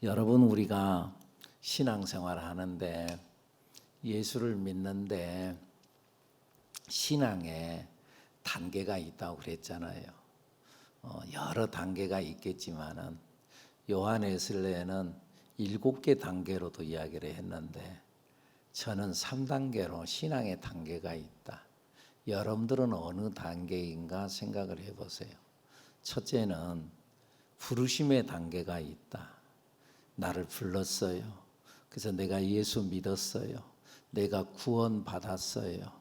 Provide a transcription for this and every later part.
여러분, 우리가 신앙생활 하는데 예수를 믿는데 신앙에 단계가 있다고 그랬잖아요. 여러 단계가 있겠지만은 요한에슬레는 7개 단계로도 이야기를 했는데 저는 3단계로 신앙의 단계가 있다. 여러분들은 어느 단계인가 생각을 해보세요. 첫째는 부르심의 단계가 있다. 나를 불렀어요. 그래서 내가 예수 믿었어요. 내가 구원 받았어요.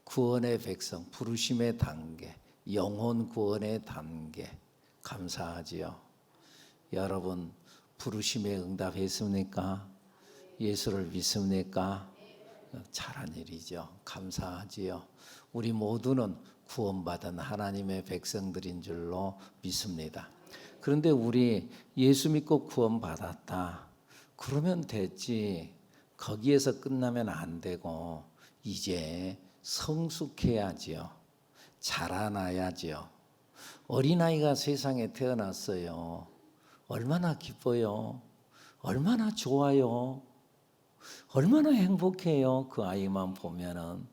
구원의 백성, 부르심의 단계, 영혼 구원의 단계. 감사하지요. 여러분, 부르심에 응답했습니까? 예수를 믿습니까? 잘한 일이죠. 감사하지요. 우리 모두는 구원받은 하나님의 백성들인 줄로 믿습니다. 그런데 우리 예수 믿고 구원받았다. 그러면 됐지. 거기에서 끝나면 안 되고 이제 성숙해야지요. 자라나야지요. 어린아이가 세상에 태어났어요. 얼마나 기뻐요. 얼마나 좋아요. 얼마나 행복해요. 그 아이만 보면은.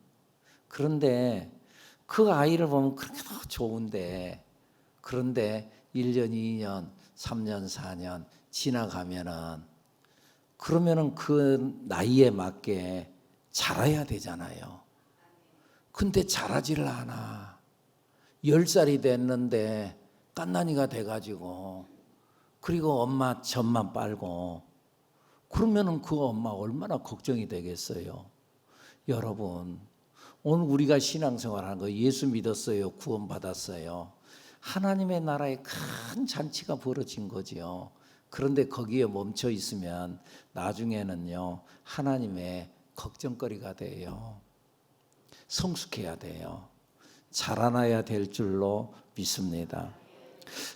그런데 그 아이를 보면 그렇게 좋은데 그런데 1년, 2년, 3년, 4년 지나가면은 그러면은 그 나이에 맞게 자라야 되잖아요. 근데 자라지를 않아. 10살이 됐는데 갓난이가 돼가지고 그리고 엄마 젖만 빨고 그러면은 그 엄마 얼마나 걱정이 되겠어요. 여러분, 오늘 우리가 신앙생활하는 거 예수 믿었어요. 구원받았어요. 하나님의 나라에 큰 잔치가 벌어진 거지요. 그런데 거기에 멈춰 있으면 나중에는요 하나님의 걱정거리가 돼요. 성숙해야 돼요. 자라나야 될 줄로 믿습니다.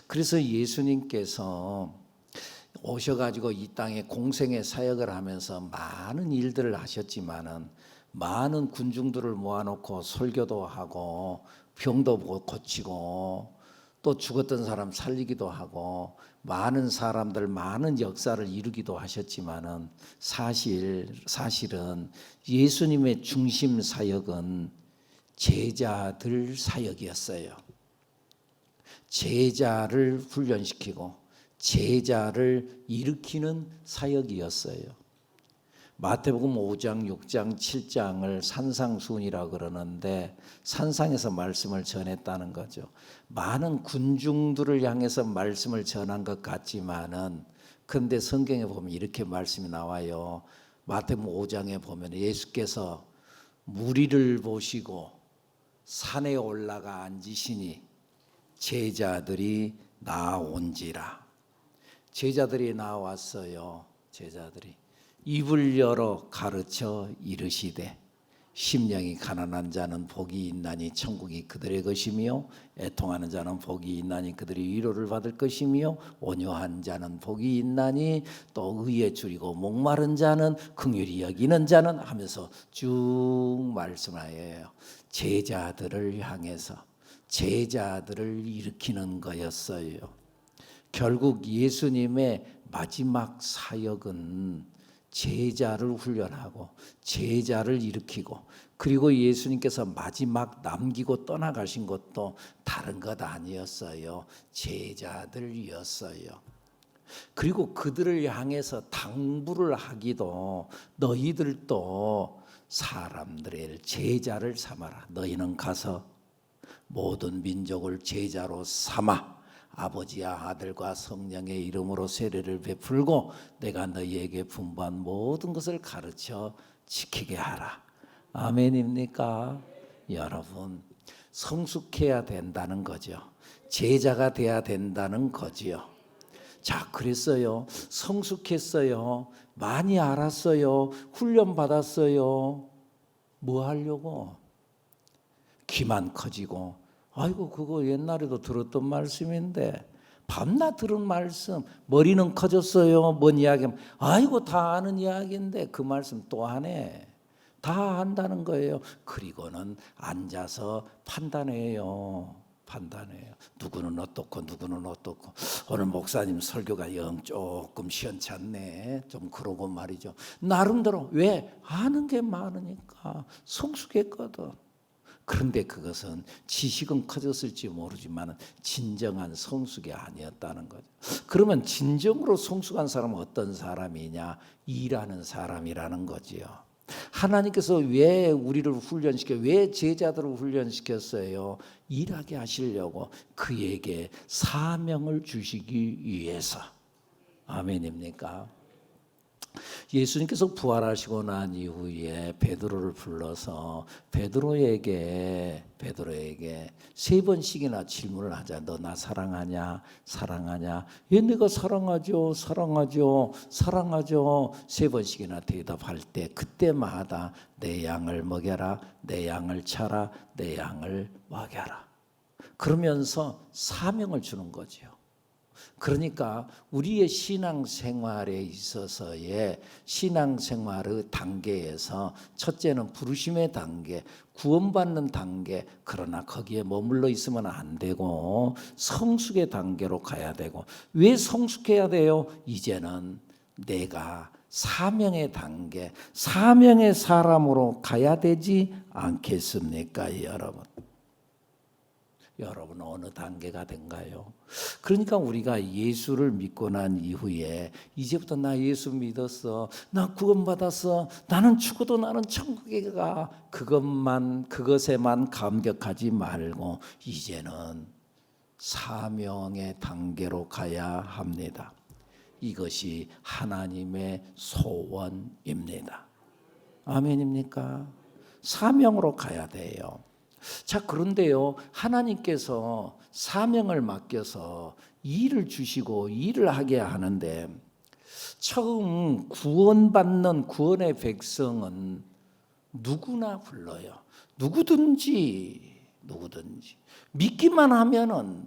그래서 예수님께서 오셔가지고 이 땅에 공생의 사역을 하면서 많은 일들을 하셨지만은 많은 군중들을 모아놓고 설교도 하고 병도 고치고 또 죽었던 사람 살리기도 하고 많은 사람들 많은 역사를 이루기도 하셨지만은 사실은 예수님의 중심 사역은 제자들 사역이었어요. 제자를 훈련시키고 제자를 일으키는 사역이었어요. 마태복음 5장, 6장, 7장을 산상수훈이라고 그러는데 산상에서 말씀을 전했다는 거죠. 많은 군중들을 향해서 말씀을 전한 것 같지만은 그런데 성경에 보면 이렇게 말씀이 나와요. 마태복음 5장에 보면 예수께서 무리를 보시고 산에 올라가 앉으시니 제자들이 나온지라. 제자들이 나왔어요. 제자들이 입을 열어 가르쳐 이르시되 심령이 가난한 자는 복이 있나니 천국이 그들의 것이며 애통하는 자는 복이 있나니 그들이 위로를 받을 것이며 온유한 자는 복이 있나니 또 의에 줄이고 목마른 자는 긍휼히 여기는 자는 하면서 쭉 말씀하여요. 제자들을 향해서 제자들을 일으키는 거였어요. 결국 예수님의 마지막 사역은 제자를 훈련하고 제자를 일으키고 그리고 예수님께서 마지막 남기고 떠나가신 것도 다른 것 아니었어요. 제자들이었어요. 그리고 그들을 향해서 당부를 하기도 너희들도 사람들의 제자를 삼아라. 너희는 가서 모든 민족을 제자로 삼아 아버지와 아들과 성령의 이름으로 세례를 베풀고 내가 너희에게 분부한 모든 것을 가르쳐 지키게 하라. 아멘입니까? 여러분, 성숙해야 된다는 거죠. 제자가 돼야 된다는 거지요. 자, 그랬어요. 성숙했어요. 많이 알았어요. 훈련 받았어요. 뭐 하려고? 귀만 커지고 아이고 그거 옛날에도 들었던 말씀인데 밤낮 들은 말씀 머리는 커졌어요. 뭔 이야기하면 아이고 다 아는 이야기인데 그 말씀 또 하네. 다 안다는 거예요. 그리고는 앉아서 판단해요. 판단해요. 누구는 어떻고 누구는 어떻고. 오늘 목사님 설교가 영 조금 시원찮네. 좀 그러고 말이죠. 나름대로 왜? 아는 게 많으니까 성숙했거든. 그런데 그것은 지식은 커졌을지 모르지만 진정한 성숙이 아니었다는 거죠. 그러면 진정으로 성숙한 사람은 어떤 사람이냐? 일하는 사람이라는 거지요. 하나님께서 왜 우리를 훈련시켜, 왜 제자들을 훈련시켰어요? 일하게 하시려고, 그에게 사명을 주시기 위해서. 아멘입니까? 예수님께서 부활하시고 난 이후에 베드로를 불러서 베드로에게 3번씩이나 질문을 하자. 너 나 사랑하냐? 사랑하냐? 예, 내가 사랑하죠. 사랑하죠. 사랑하죠. 3번씩이나 대답할 때 그때마다 내 양을 먹여라. 내 양을 차라. 내 양을 먹여라. 그러면서 사명을 주는 거죠. 그러니까 우리의 신앙생활에 있어서의 신앙생활의 단계에서 첫째는 부르심의 단계, 구원받는 단계, 그러나 거기에 머물러 있으면 안 되고 성숙의 단계로 가야 되고. 왜 성숙해야 돼요? 이제는 내가 사명의 단계, 사명의 사람으로 가야 되지 않겠습니까, 여러분? 여러분 어느 단계가 된가요? 그러니까 우리가 예수를 믿고 난 이후에 이제부터 나 예수 믿었어, 나 구원받았어, 나는 죽어도 나는 천국에 가, 그것에만 감격하지 말고 이제는 사명의 단계로 가야 합니다. 이것이 하나님의 소원입니다. 아멘입니까? 사명으로 가야 돼요. 자, 그런데요, 하나님께서 사명을 맡겨서 일을 주시고 일을 하게 하는데, 처음 구원받는 구원의 백성은 누구나 불러요. 누구든지 믿기만 하면은,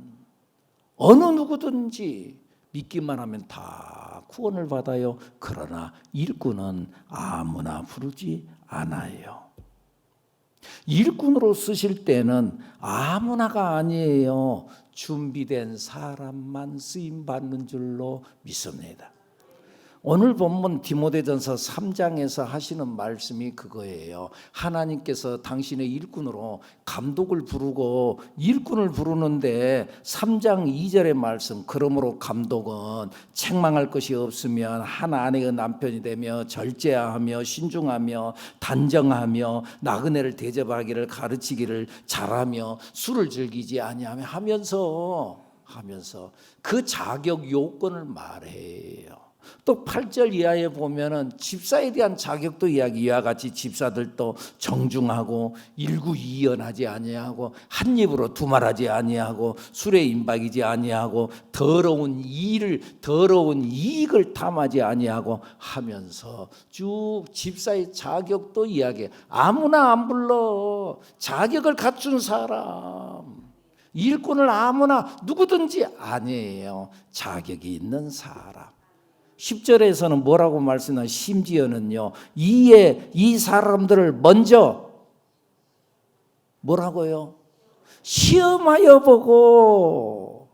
어느 누구든지 믿기만 하면 다 구원을 받아요. 그러나 일꾼은 아무나 부르지 않아요. 일꾼으로 쓰실 때는 아무나가 아니에요. 준비된 사람만 쓰임 받는 줄로 믿습니다. 오늘 본문 디모데전서 3장에서 하시는 말씀이 그거예요. 하나님께서 당신의 일꾼으로 감독을 부르고 일꾼을 부르는데 3장 2절의 말씀, 그러므로 감독은 책망할 것이 없으면 한 아내의 남편이 되며 절제하며 신중하며 단정하며 나그네를 대접하기를 가르치기를 잘하며 술을 즐기지 아니하며 하면서 그 자격 요건을 말해요. 또 8절 이하에 보면은 집사에 대한 자격도 이야기와 같이 집사들도 정중하고 일구이연하지 아니하고 한 입으로 두말하지 아니하고 술에 임박이지 아니하고 더러운 이익을 탐하지 아니하고 하면서 쭉 집사의 자격도 이야기해. 아무나 안 불러. 자격을 갖춘 사람, 일꾼을 아무나 누구든지 아니에요. 자격이 있는 사람. 10절에서는 뭐라고 말씀하냐? 심지어는요, 이 사람들을 먼저 뭐라고요? 시험하여 보고,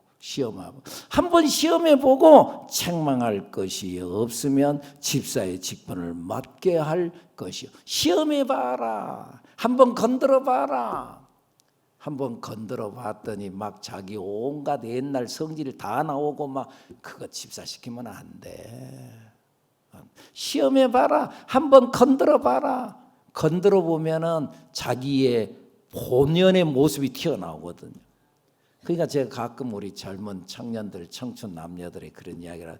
한번 시험해 보고 책망할 것이 없으면 집사의 직분을 맡게 할 것이요. 시험해 봐라. 한번 건드려 봐라. 한번 건드려 봤더니 막 자기 온갖 옛날 성질 다 나오고 막, 그거 집사시키면 안 돼. 시험해 봐라. 한번 건드려 봐라. 건드려 보면은 자기의 본연의 모습이 튀어나오거든요. 그러니까 제가 가끔 우리 젊은 청년들, 청춘 남녀들의 그런 이야기를,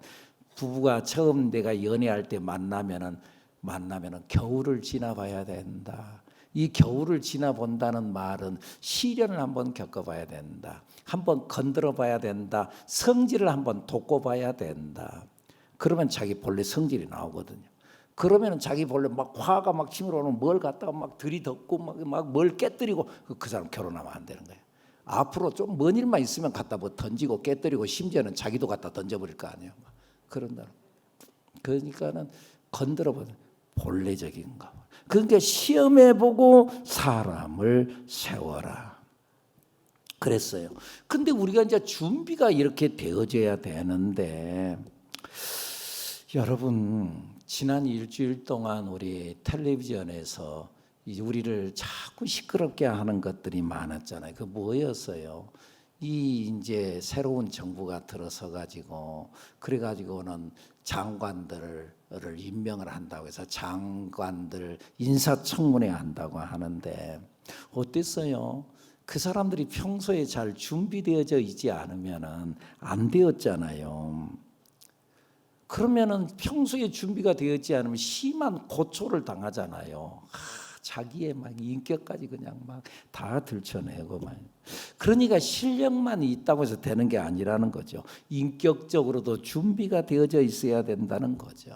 부부가 처음 내가 연애할 때 만나면은 겨울을 지나봐야 된다. 이 겨울을 지나본다는 말은 시련을 한번 겪어봐야 된다. 한번 건드려봐야 된다. 성질을 한번 돋궈봐야 된다. 그러면 자기 본래 성질이 나오거든요. 그러면 자기 본래 막 화가 막 치밀어오면 뭘 갖다가 막 들이덮고 막 뭘 깨뜨리고, 그 사람 결혼하면 안 되는 거예요. 앞으로 좀 먼 일만 있으면 갖다 뭐 던지고 깨뜨리고 심지어는 자기도 갖다 던져버릴 거 아니에요. 그런다. 그러니까는 건드려보는 본래적인 거. 그러니까 시험해보고 사람을 세워라. 그랬어요. 근데 우리가 이제 준비가 이렇게 되어져야 되는데, 여러분 지난 일주일 동안 우리 텔레비전에서 이제 우리를 자꾸 시끄럽게 하는 것들이 많았잖아요. 그 뭐였어요? 이 이제 새로운 정부가 들어서 가지고 그래 가지고는 장관들을 임명을 한다고 해서 장관들 인사청문회 한다고 하는데 어땠어요? 그 사람들이 평소에 잘 준비되어져 있지 않으면은 안 되었잖아요. 그러면은 평소에 준비가 되었지 않으면 심한 고초를 당하잖아요. 자기의 막 인격까지 그냥 막 다 들춰내고 막. 그러니까 실력만 있다고 해서 되는 게 아니라는 거죠. 인격적으로도 준비가 되어져 있어야 된다는 거죠.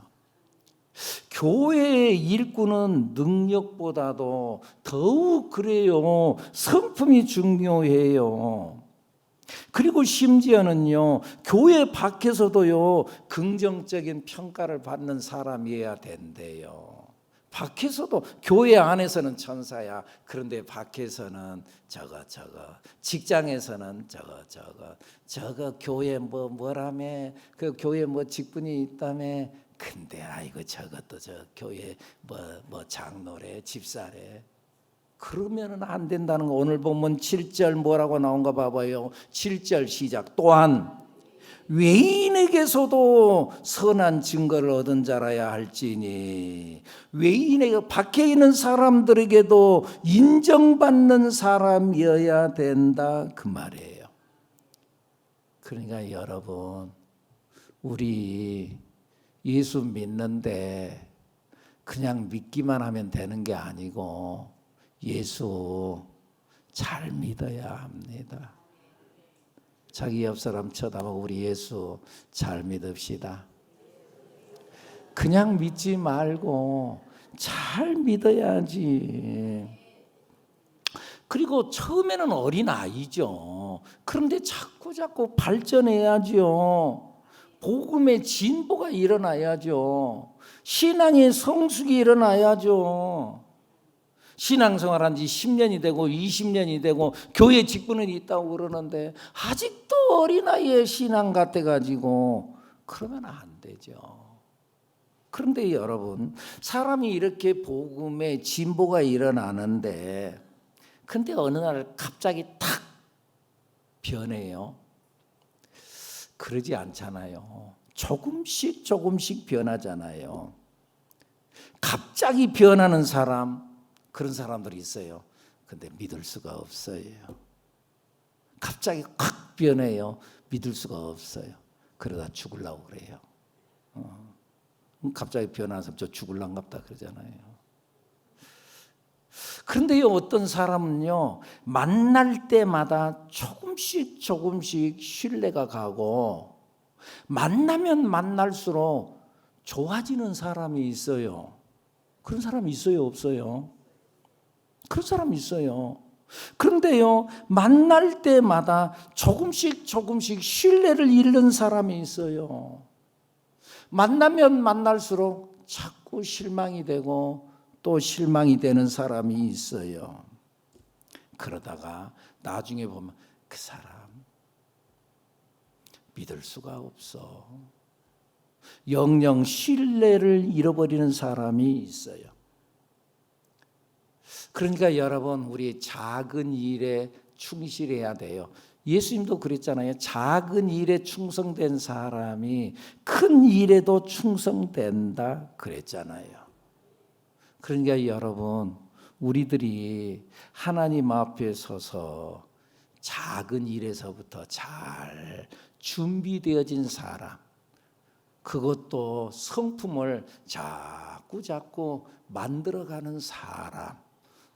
교회의 일꾼은 능력보다도 더욱 그래요. 성품이 중요해요. 그리고 심지어는요, 교회 밖에서도요, 긍정적인 평가를 받는 사람이어야 된대요. 밖에서도 교회 안에서는 천사야. 그런데 밖에서는 저거 직장에서는 저거 교회 뭐라며 그 교회 뭐 직분이 있다며. 근데 아이고 저것도 저 교회 뭐 장로래 집사래. 그러면은 안 된다는 거. 오늘 보면 7절 뭐라고 나온가 봐봐요. 7절 시작. 또한 외인에게서도 선한 증거를 얻은 자라야 할지니, 외인에게 밖에 있는 사람들에게도 인정받는 사람이어야 된다 그 말이에요. 그러니까 여러분 우리 예수 믿는데 그냥 믿기만 하면 되는 게 아니고 예수 잘 믿어야 합니다. 자기 옆 사람 쳐다보고 우리 예수 잘 믿읍시다. 그냥 믿지 말고 잘 믿어야지. 그리고 처음에는 어린아이죠. 그런데 자꾸 발전해야죠. 복음의 진보가 일어나야죠. 신앙의 성숙이 일어나야죠. 신앙생활한 지 10년이 되고 20년이 되고 교회 직분은 있다고 그러는데 아직도 어린아이의 신앙 같아가지고 그러면 안 되죠. 그런데 여러분 사람이 이렇게 복음의 진보가 일어나는데 근데 어느 날 갑자기 탁 변해요. 그러지 않잖아요. 조금씩 변하잖아요. 갑자기 변하는 사람, 그런 사람들이 있어요. 근데 믿을 수가 없어요. 갑자기 확 변해요. 믿을 수가 없어요. 그러다 죽으려고 그래요. 갑자기 변하는 사람 저 죽을란갑다 그러잖아요. 그런데요 어떤 사람은요 만날 때마다 조금씩 신뢰가 가고 만나면 만날수록 좋아지는 사람이 있어요. 그런 사람이 있어요 없어요? 그런 사람이 있어요. 그런데요 만날 때마다 조금씩 신뢰를 잃는 사람이 있어요. 만나면 만날수록 자꾸 실망이 되고 또 실망이 되는 사람이 있어요. 그러다가 나중에 보면 그 사람 믿을 수가 없어. 영영 신뢰를 잃어버리는 사람이 있어요. 그러니까 여러분 우리 작은 일에 충실해야 돼요. 예수님도 그랬잖아요. 작은 일에 충성된 사람이 큰 일에도 충성된다 그랬잖아요. 그러니까 여러분 우리들이 하나님 앞에 서서 작은 일에서부터 잘 준비되어진 사람, 그것도 성품을 자꾸 만들어가는 사람,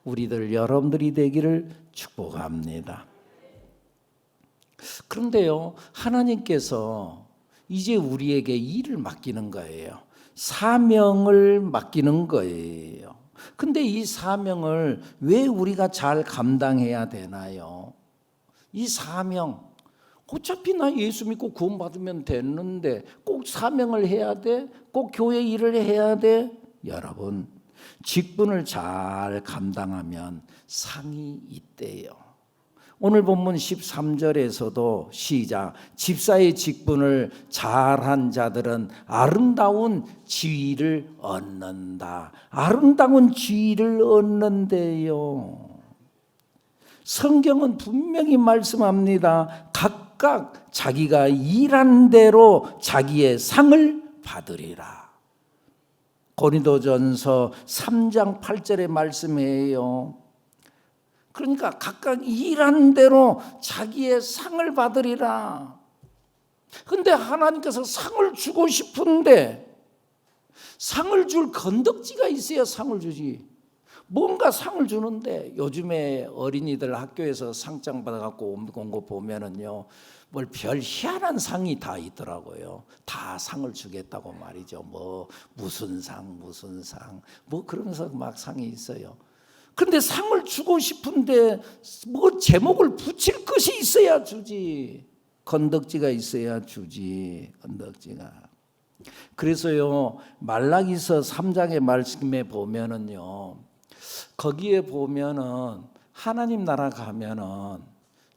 우리들 여러분들이 되기를 축복합니다. 그런데요 하나님께서 이제 우리에게 일을 맡기는 거예요. 사명을 맡기는 거예요. 근데 이 사명을 왜 우리가 잘 감당해야 되나요? 이 사명 어차피 나 예수 믿고 구원받으면 됐는데 꼭 사명을 해야 돼? 꼭 교회 일을 해야 돼? 여러분 직분을 잘 감당하면 상이 있대요. 오늘 본문 13절에서도 시작. 집사의 직분을 잘한 자들은 아름다운 지위를 얻는다. 아름다운 지위를 얻는데요. 성경은 분명히 말씀합니다. 각각 자기가 일한 대로 자기의 상을 받으리라. 고린도전서 3장 8절의 말씀이에요. 그러니까 각각 일한 대로 자기의 상을 받으리라. 그런데 하나님께서 상을 주고 싶은데 상을 줄 건덕지가 있어야 상을 주지. 뭔가 상을 주는데 요즘에 어린이들 학교에서 상장 받아갖고 온 거 보면은요, 뭘 별 희한한 상이 다 있더라고요. 다 상을 주겠다고 말이죠. 뭐 무슨 상 뭐 그러면서 막 상이 있어요. 그런데 상을 주고 싶은데 뭐 제목을 붙일 것이 있어야 주지. 건덕지가 있어야 주지. 건덕지가. 그래서요, 말라기서 3장의 말씀에 보면은요, 거기에 보면은 하나님 나라 가면은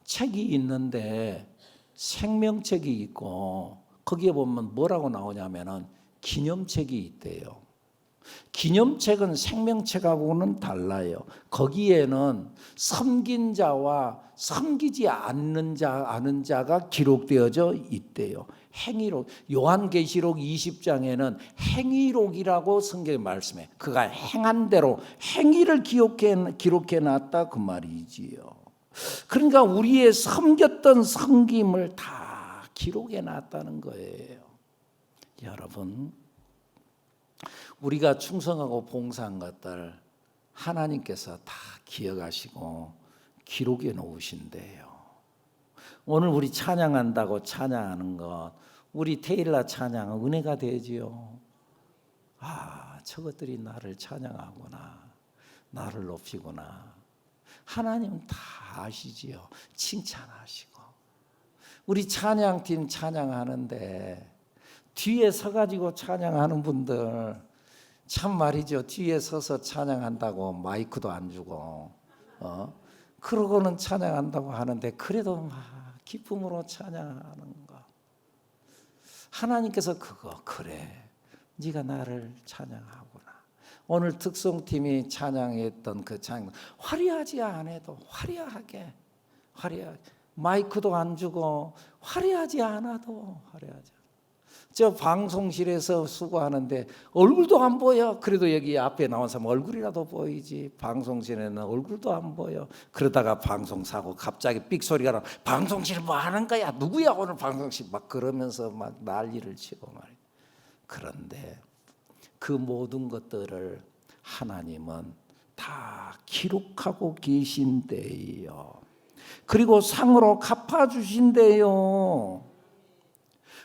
책이 있는데 생명책이 있고, 거기에 보면 뭐라고 나오냐면은 기념책이 있대요. 기념책은 생명책하고는 달라요. 거기에는 섬긴 자와 섬기지 않는 자가 기록되어져 있대요. 행위록, 요한계시록 20장에는 행위록이라고 성경에 말씀해. 그가 행한 대로 행위를 기록해 놨다 그 말이지요. 그러니까 우리의 섬겼던 섬김을 다 기록해 놨다는 거예요. 여러분, 우리가 충성하고 봉사한 것들 하나님께서 다 기억하시고 기록해 놓으신대요. 오늘 우리 찬양한다고 찬양하는 것, 우리 테일라 찬양은 은혜가 되지요. 아, 저것들이 나를 찬양하구나, 나를 높이구나. 하나님은 다 아시지요. 칭찬하시고. 우리 찬양팀 찬양하는데 뒤에 서가지고 찬양하는 분들 참 말이죠. 뒤에 서서 찬양한다고 마이크도 안 주고 그러고는 찬양한다고 하는데 그래도 막 기쁨으로 찬양하는 거. 하나님께서 그거 그래, 네가 나를 찬양하구나. 오늘 특송팀이 찬양했던 그 찬양, 화려하지 않아도 화려하게 마이크도 안 주고 화려하지 않아도 화려하지. 저 방송실에서 수고하는데 얼굴도 안 보여. 그래도 여기 앞에 나온 사람 얼굴이라도 보이지. 방송실에는 얼굴도 안 보여. 그러다가 방송 사고 갑자기 삑 소리가 나. 방송실 뭐 하는 거야? 누구야 오늘 방송실? 막 그러면서 막 난리를 치고 말이야. 그런데 그 모든 것들을 하나님은 다 기록하고 계신대요. 그리고 상으로 갚아주신대요.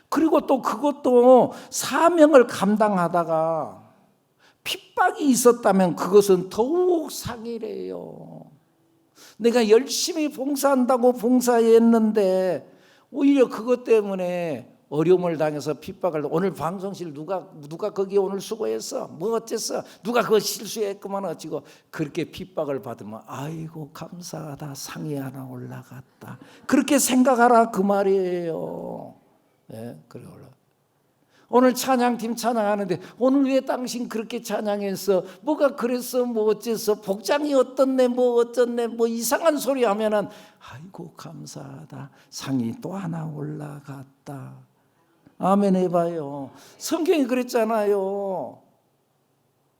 그리고 또 그것도 사명을 감당하다가 핍박이 있었다면 그것은 더욱 상이래요. 내가 열심히 봉사한다고 봉사했는데 오히려 그것 때문에 어려움을 당해서 핍박을, 오늘 방송실 누가 거기 오늘 수고했어, 뭐 어쨌어, 누가 그거 실수했구만 어찌고, 그렇게 핍박을 받으면 아이고 감사하다, 상이 하나 올라갔다, 그렇게 생각하라 그 말이에요. 네, 그래 올라. 오늘 찬양팀 찬양하는데 오늘 왜 당신 그렇게 찬양했어? 뭐가 그랬어? 뭐 어째서? 복장이 어떻네? 뭐 어쩌네? 뭐 이상한 소리 하면은 아이고 감사하다, 상이 또 하나 올라갔다. 아멘 해봐요. 성경이 그랬잖아요.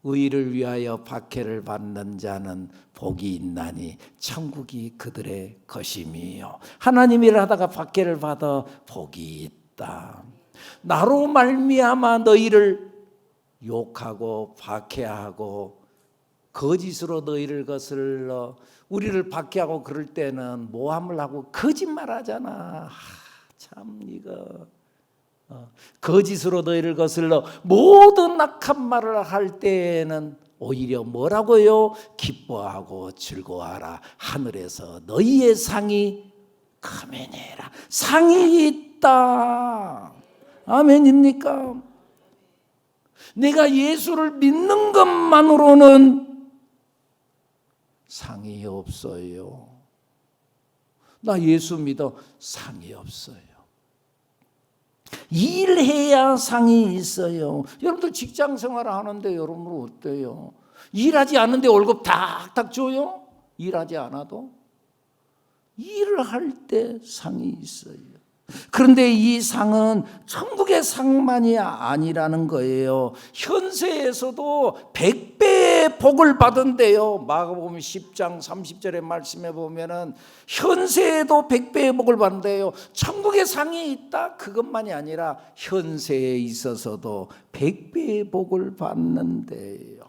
의를 위하여 박해를 받는 자는 복이 있나니 천국이 그들의 것임이요. 하나님 일을 하다가 박해를 받아 복이 있다. 나로 말미암아 너희를 욕하고 박해하고 거짓으로 너희를 거슬러, 우리를 박해하고 그럴 때는 모함을 하고 거짓말하잖아. 참 이거 거짓으로 너희를 거슬러 모든 악한 말을 할 때에는 오히려 뭐라고요? 기뻐하고 즐거워하라. 하늘에서 너희의 상이 크매니라. 상이 있다. 아멘입니까? 내가 예수를 믿는 것만으로는 상이 없어요. 나 예수 믿어. 상이 없어요. 일해야 상이 있어요. 여러분들 직장 생활 하는데 여러분 어때요? 일하지 않는데 월급 탁탁 줘요? 일하지 않아도? 일을 할 때 상이 있어요. 그런데 이 상은 천국의 상만이 아니라는 거예요. 현세에서도 100배의 복을 받은대요. 마가복음 10장 30절의 말씀에 보면은 현세에도 100배의 복을 받는대요. 천국의 상이 있다? 그것만이 아니라 현세에 있어서도 100배의 복을 받는데요.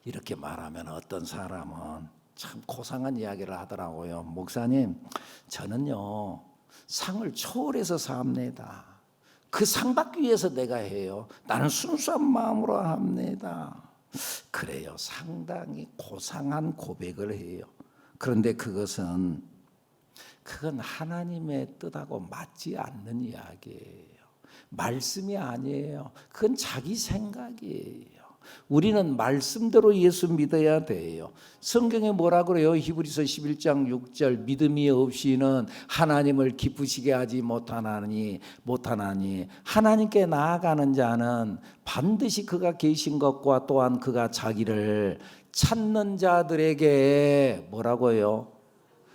이렇게 말하면 어떤 사람은 참 고상한 이야기를 하더라고요. 목사님, 저는요 상을 초월해서 삽니다. 그 상 받기 위해서 내가 해요. 나는 순수한 마음으로 합니다. 그래요. 상당히 고상한 고백을 해요. 그런데 그건 하나님의 뜻하고 맞지 않는 이야기예요. 말씀이 아니에요. 그건 자기 생각이에요. 우리는 말씀대로 예수 믿어야 돼요. 성경에 뭐라 그래요? 히브리서 11장 6절 믿음이 없이는 하나님을 기쁘시게 하지 못하나니 하나님께 나아가는 자는 반드시 그가 계신 것과 또한 그가 자기를 찾는 자들에게 뭐라고요?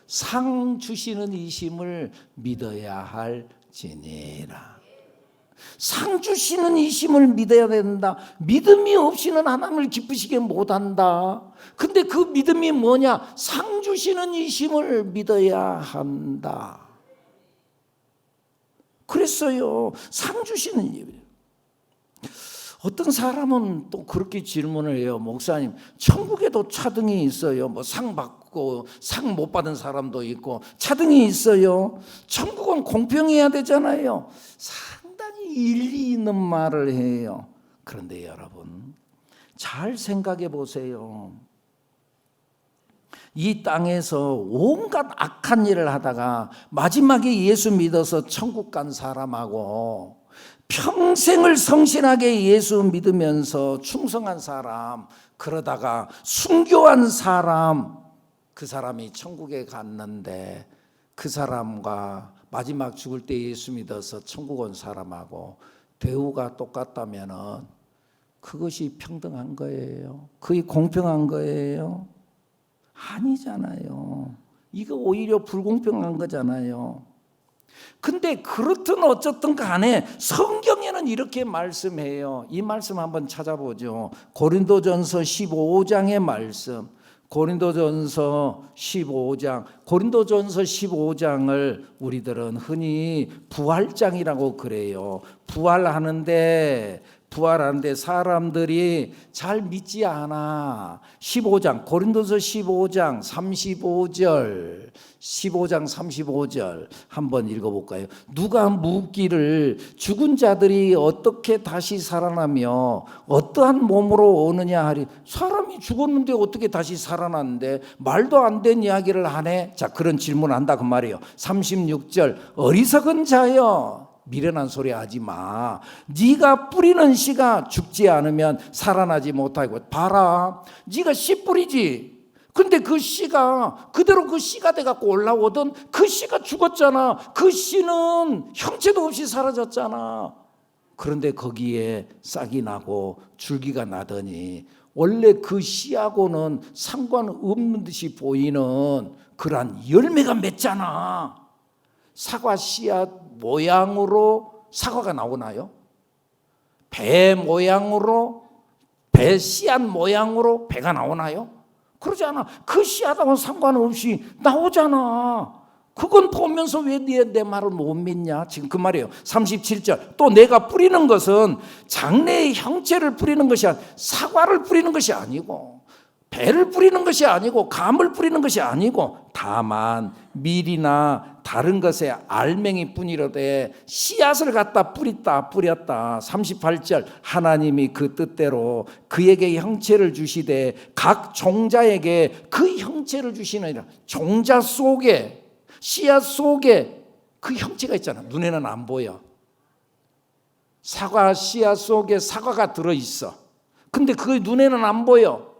상 주시는 이심을 믿어야 할지니라. 상 주시는 이심을 믿어야 된다. 믿음이 없이는 하나님을 기쁘시게 못한다. 근데 그 믿음이 뭐냐? 상 주시는 이심을 믿어야 한다. 그랬어요. 상 주시는 이. 어떤 사람은 또 그렇게 질문을 해요. 목사님, 천국에도 차등이 있어요. 뭐 상 받고 상 못 받은 사람도 있고 차등이 있어요. 천국은 공평해야 되잖아요. 상당히 일리 있는 말을 해요. 그런데 여러분 잘 생각해 보세요. 이 땅에서 온갖 악한 일을 하다가 마지막에 예수 믿어서 천국 간 사람하고 평생을 성실하게 예수 믿으면서 충성한 사람, 그러다가 순교한 사람, 그 사람이 천국에 갔는데 그 사람과 마지막 죽을 때 예수 믿어서 천국 온 사람하고 대우가 똑같다면 그것이 평등한 거예요? 그게 공평한 거예요? 아니잖아요. 이거 오히려 불공평한 거잖아요. 근데 그렇든 어쨌든 간에 성경에는 이렇게 말씀해요. 이 말씀 한번 찾아보죠. 고린도전서 15장의 말씀. 고린도전서 15장을 우리들은 흔히 부활장이라고 그래요. 부활하는데 사람들이 잘 믿지 않아. 15장, 고린도서 15장 35절 한번 읽어볼까요? 누가 묻기를 죽은 자들이 어떻게 다시 살아나며 어떠한 몸으로 오느냐 하리. 사람이 죽었는데 어떻게 다시 살아났는데 말도 안 된 이야기를 하네. 자, 그런 질문을 한다 그 말이에요. 36절 어리석은 자여 미련한 소리 하지 마. 네가 뿌리는 씨가 죽지 않으면 살아나지 못하고. 봐라, 네가 씨 뿌리지. 근데 그 씨가 그대로 그 씨가 돼갖고 올라오던 그 씨가 죽었잖아. 그 씨는 형체도 없이 사라졌잖아. 그런데 거기에 싹이 나고 줄기가 나더니 원래 그 씨하고는 상관없는 듯이 보이는 그러한 열매가 맺잖아. 사과 씨앗 모양으로 사과가 나오나요? 배 모양으로, 배 씨앗 모양으로 배가 나오나요? 그러지 않아. 그 씨앗하고는 상관없이 나오잖아. 그건 보면서 왜 내 말을 못 믿냐? 지금 그 말이에요. 37절. 또 내가 뿌리는 것은 장래의 형체를 뿌리는 것이 아니고, 사과를 뿌리는 것이 아니고, 배를 뿌리는 것이 아니고, 감을 뿌리는 것이 아니고, 다만 밀이나 다른 것에 알맹이 뿐이로되 씨앗을 갖다 뿌렸다. 38절. 하나님이 그 뜻대로 그에게 형체를 주시되 각 종자에게 그 형체를 주시느니라. 종자 속에, 씨앗 속에 그 형체가 있잖아. 눈에는 안 보여. 사과 씨앗 속에 사과가 들어있어. 근데 그게 눈에는 안 보여.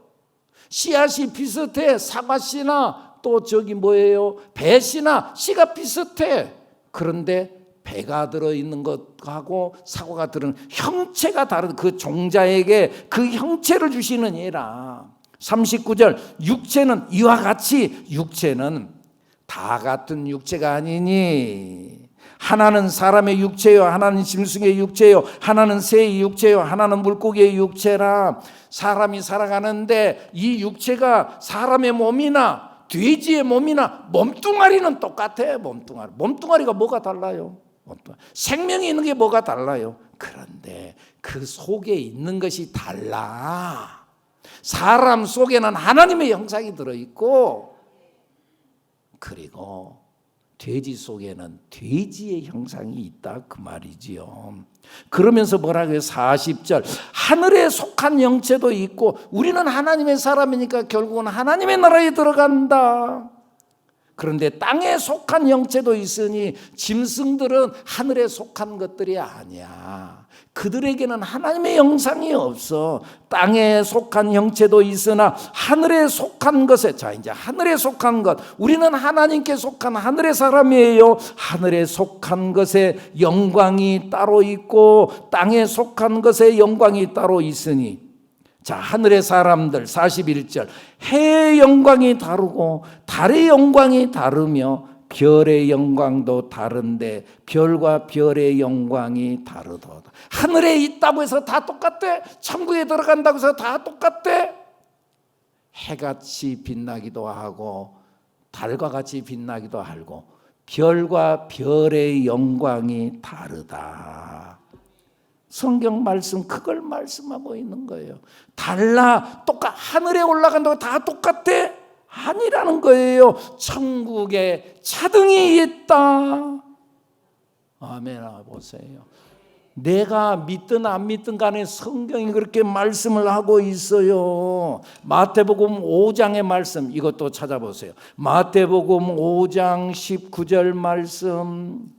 씨앗이 비슷해. 사과씨나 또 또 저기 뭐예요? 배씨나 씨가 비슷해. 그런데 배가 들어있는 것하고 사과가 들어있는 형체가 다른 그 종자에게 그 형체를 주시는 이라. 39절 육체는 이와 같이 육체는 다 같은 육체가 아니니 하나는 사람의 육체요 하나는 짐승의 육체요 하나는 새의 육체요 하나는 물고기의 육체라. 사람이 살아가는데 이 육체가 사람의 몸이나 돼지의 몸이나 몸뚱아리는 똑같아. 몸뚱아리가 뭐가 달라요? 생명이 있는 게 뭐가 달라요? 그런데 그 속에 있는 것이 달라. 사람 속에는 하나님의 형상이 들어있고, 그리고 돼지 속에는 돼지의 형상이 있다 그 말이지요. 그러면서 뭐라고 해요? 40절 하늘에 속한 영체도 있고, 우리는 하나님의 사람이니까 결국은 하나님의 나라에 들어간다. 그런데 땅에 속한 영체도 있으니 짐승들은 하늘에 속한 것들이 아니야. 그들에게는 하나님의 형상이 없어. 땅에 속한 형체도 있으나 하늘에 속한 것에, 자 이제 하늘에 속한 것, 우리는 하나님께 속한 하늘의 사람이에요. 하늘에 속한 것에 영광이 따로 있고 땅에 속한 것에 영광이 따로 있으니, 자 하늘의 사람들 41절 해의 영광이 다르고 달의 영광이 다르며 별의 영광도 다른데 별과 별의 영광이 다르도다. 하늘에 있다고 해서 다 똑같대? 천국에 들어간다고 해서 다 똑같대? 해같이 빛나기도 하고 달과 같이 빛나기도 하고 별과 별의 영광이 다르다. 성경 말씀 그걸 말씀하고 있는 거예요. 달라, 하늘에 올라간다고 다 똑같아? 아니라는 거예요. 천국에 차등이 있다. 아멘. 보세요. 내가 믿든 안 믿든 간에 성경이 그렇게 말씀을 하고 있어요. 마태복음 5장의 말씀, 이것도 찾아보세요. 마태복음 5장 19절 말씀,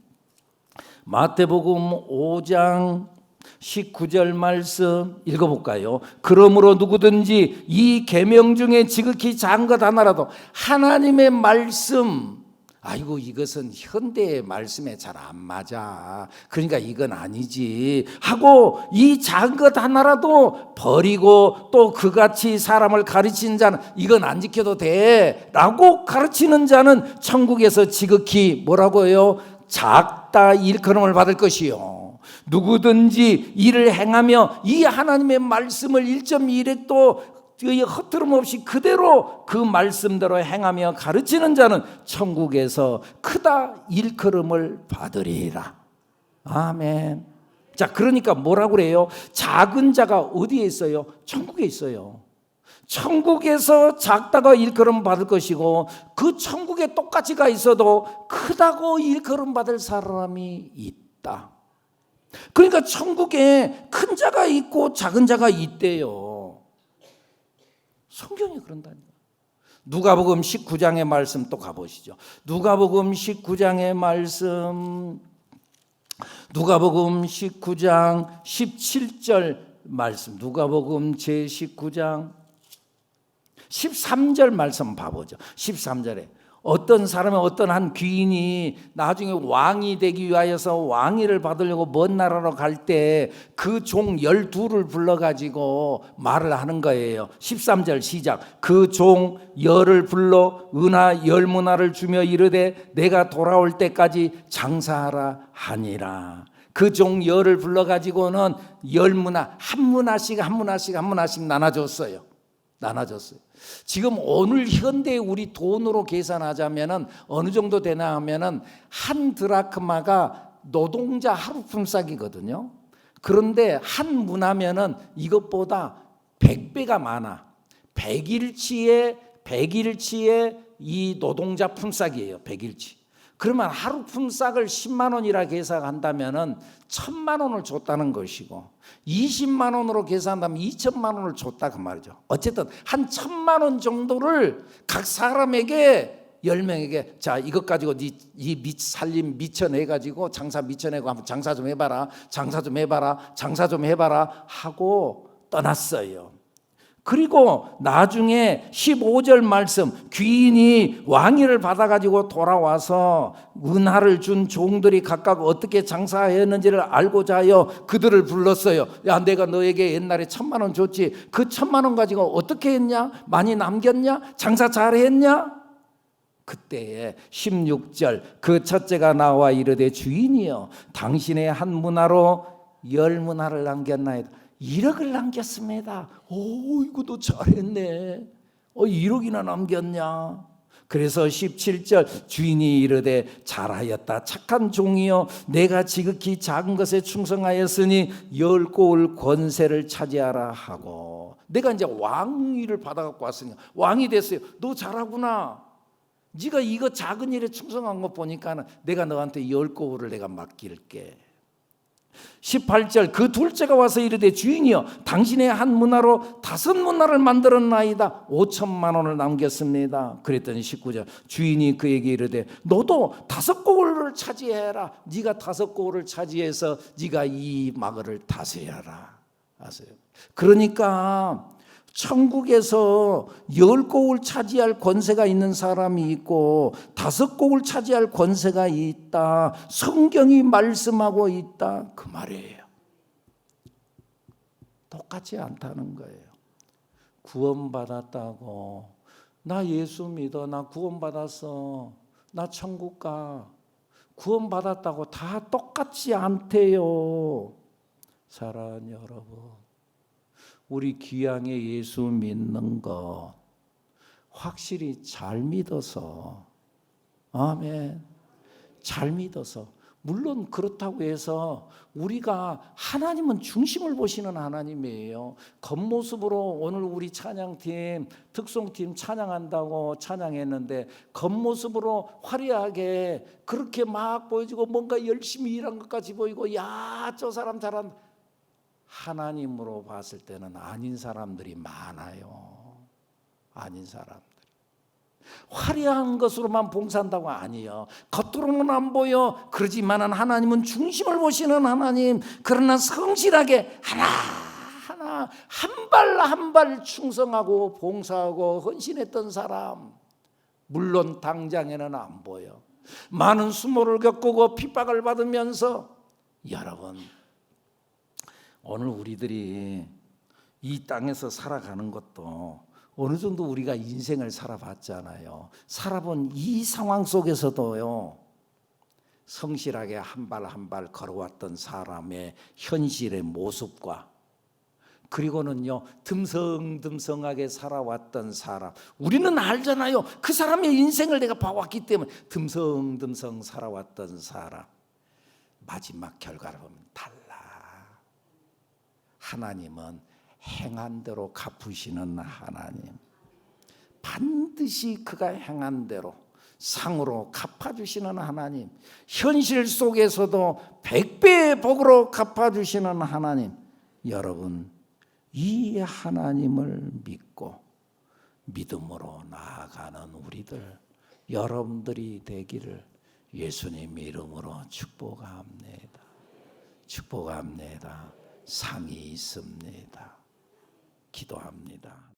마태복음 5장 19절 말씀 읽어볼까요? 그러므로 누구든지 이 계명 중에 지극히 작은 것 하나라도 하나님의 말씀, 아이고 이것은 현대의 말씀에 잘 안 맞아, 그러니까 이건 아니지 하고 이 작은 것 하나라도 버리고 또 그같이 사람을 가르치는 자는 이건 안 지켜도 돼 라고 가르치는 자는 천국에서 지극히 뭐라고 해요? 작다 일컬음을 받을 것이요. 누구든지 이를 행하며 이 하나님의 말씀을 1.1획도 허투름 없이 그대로 그 말씀대로 행하며 가르치는 자는 천국에서 크다 일컬음을 받으리라. 아멘. 자, 그러니까 뭐라고 그래요? 작은 자가 어디에 있어요? 천국에 있어요. 천국에서 작다고 일컬음 받을 것이고, 그 천국에 똑같이 가 있어도 크다고 일컬음 받을 사람이 있다. 그러니까 천국에 큰 자가 있고 작은 자가 있대요. 성경이 그런다니까. 누가복음 19장의 말씀 또 가보시죠. 누가복음 19장의 말씀, 누가복음 19장 17절 말씀, 누가복음 제19장 13절 말씀 봐보죠. 13절에 어떤 사람의 어떤 한 귀인이 나중에 왕이 되기 위하여서 왕위를 받으려고 먼 나라로 갈 때 그 종 12를 불러가지고 말을 하는 거예요. 13절 시작. 그 종 10을 불러 은하 10문화를 주며 이르되 내가 돌아올 때까지 장사하라 하니라. 그 종 10을 불러가지고는 10문화, 한 문화씩 나눠줬어요. 지금 오늘 현대 우리 돈으로 계산하자면은 어느 정도 되나 하면은 한 드라크마가 노동자 하루 품삯이거든요. 그런데 한 문화면은 이것보다 100배가 많아. 100일치의 이 노동자 품삯이에요. 100일치. 그러면 하루 품삯을 10만 원이라 계산한다면은 1,000만 원을 줬다는 것이고, 20만 원으로 계산한다면 2천만 원을 줬다 그 말이죠. 어쨌든 한 1,000만 원 정도를 각 사람에게 10명에게 자 이것 가지고 이 살림 미쳐내가지고 장사 미쳐내고 한번 장사 좀 해봐라 하고 떠났어요. 그리고 나중에 15절 말씀, 귀인이 왕위를 받아가지고 돌아와서 은하를 준 종들이 각각 어떻게 장사했는지를 알고자 하여 그들을 불렀어요. 야, 내가 너에게 옛날에 1,000만 원 줬지. 그 1,000만 원 가지고 어떻게 했냐? 많이 남겼냐? 장사 잘했냐? 그때에 16절 그 첫째가 나와 이르되 주인이여 당신의 한 문화로 10문화를 남겼나이다. 1억을 남겼습니다. 오, 이거도 잘했네. 1억이나 남겼냐? 그래서 17절 주인이 이르되 잘하였다 착한 종이여 내가 지극히 작은 것에 충성하였으니 10고을 권세를 차지하라 하고, 내가 이제 왕위를 받아갖고 왔으니 왕이 됐어요. 너 잘하구나. 네가 이거 작은 일에 충성한 거 보니까 내가 너한테 10고을을 내가 맡길게. 18절 그 둘째가 와서 이르되 주인이여 당신의 한 문화로 5문화를 만들었나이다. 5천만 원을 남겼습니다. 그랬더니 19절 주인이 그에게 이르되 너도 5고을을 차지해라. 네가 5고을을 차지해서 네가 이 마을을 다스려라. 아세요? 그러니까 천국에서 10고을 차지할 권세가 있는 사람이 있고 5고을 차지할 권세가 있다. 성경이 말씀하고 있다. 그 말이에요. 똑같지 않다는 거예요. 구원받았다고 나 예수 믿어. 나 구원받았어. 나 천국 가. 구원받았다고 다 똑같지 않대요. 사랑하는 여러분, 우리 귀향의 예수 믿는 것 확실히 잘 믿어서, 아멘, 잘 믿어서, 물론 그렇다고 해서 우리가 하나님은 중심을 보시는 하나님이에요. 겉모습으로 오늘 우리 찬양팀 특송팀 찬양한다고 찬양했는데 겉모습으로 화려하게 그렇게 막 보여지고 뭔가 열심히 일한 것까지 보이고 야, 저 사람 잘한다. 하나님으로 봤을 때는 아닌 사람들이 많아요. 아닌 사람들. 화려한 것으로만 봉사한다고 아니에요. 겉으로는 안 보여. 그러지만 하나님은 중심을 보시는 하나님. 그러나 성실하게 하나하나 한 발 한 발 충성하고 봉사하고 헌신했던 사람, 물론 당장에는 안 보여. 많은 수모를 겪고 핍박을 받으면서, 여러분, 오늘 우리들이 이 땅에서 살아가는 것도 어느 정도 우리가 인생을 살아봤잖아요. 살아본 이 상황 속에서도요, 성실하게 한 발 한 발 걸어왔던 사람의 현실의 모습과, 그리고는요 듬성듬성하게 살아왔던 사람, 우리는 알잖아요. 그 사람의 인생을 내가 봐왔기 때문에 듬성듬성 살아왔던 사람, 마지막 결과를 보면 달라. 하나님은 행한 대로 갚으시는 하나님. 반드시 그가 행한 대로 상으로 갚아주시는 하나님. 현실 속에서도 100배의 복으로 갚아주시는 하나님. 여러분, 이 하나님을 믿고 믿음으로 나아가는 우리들, 여러분들이 되기를 예수님 이름으로 축복합니다. 축복합니다. 상이 있습니다. 기도합니다.